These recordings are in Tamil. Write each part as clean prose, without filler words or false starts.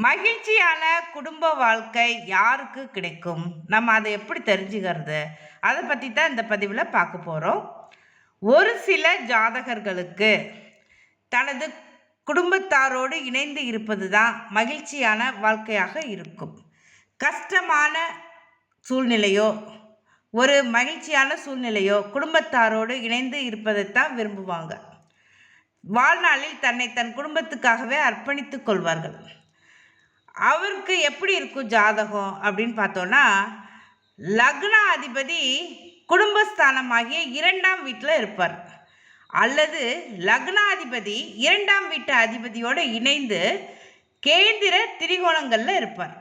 மகிழ்ச்சியான குடும்ப வாழ்க்கை யாருக்கு கிடைக்கும்? நம்ம அதை எப்படி தெரிஞ்சுக்கிறது? அதை பற்றி தான் இந்த பதிவில் பார்க்க போகிறோம். ஒரு சில ஜாதகர்களுக்கு தனது குடும்பத்தாரோடு இணைந்து இருப்பது தான் மகிழ்ச்சியான வாழ்க்கையாக இருக்கும். கஷ்டமான சூழ்நிலையோ ஒரு மகிழ்ச்சியான சூழ்நிலையோ குடும்பத்தாரோடு இணைந்து இருப்பதைத்தான் விரும்புவாங்க. வாழ்நாளில் தன்னை தன் குடும்பத்துக்காகவே அர்ப்பணித்துக் கொள்வார்கள். அவருக்கு எப்படி இருக்கும் ஜாதகம் அப்படின்னு பார்த்தோன்னா, லக்ன அதிபதி குடும்பஸ்தானமாகிய 2ஆம் வீட்டில் இருப்பார், அல்லது லக்னாதிபதி 2ஆம் வீட்டு அதிபதியோடு இணைந்து கேந்திர திரிகோணங்களில் இருப்பார்.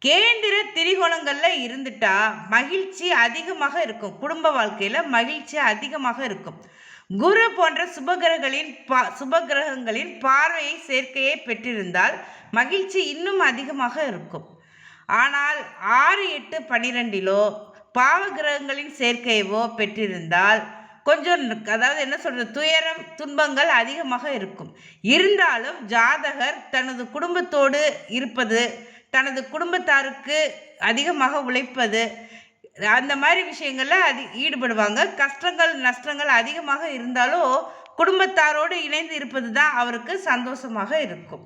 கேந்திர திரிகோணங்களில் இருந்துட்டா மகிழ்ச்சி அதிகமாக இருக்கும். குடும்ப வாழ்க்கையில் மகிழ்ச்சி அதிகமாக இருக்கும். குரு போன்ற சுபகிரகங்களின் பார்வையை சேர்க்கையை பெற்றிருந்தால் மகிழ்ச்சி இன்னும் அதிகமாக இருக்கும். ஆனால் 6, 8, 12 பாவ கிரகங்களின் சேர்க்கையவோ பெற்றிருந்தால் கொஞ்சம் என்ன சொல்கிறது, துயரம் துன்பங்கள் அதிகமாக இருக்கும். இருந்தாலும் ஜாதகர் தனது குடும்பத்தோடு இருப்பது, தனது குடும்பத்தாருக்கு அதிகமாக உழைப்பது, அந்த மாதிரி விஷயங்களில் ஈடுபடுவாங்க. கஷ்டங்கள் நஷ்டங்கள் அதிகமாக இருந்தாலும் குடும்பத்தாரோடு இணைந்து இருப்பது தான் அவருக்கு சந்தோஷமாக இருக்கும்.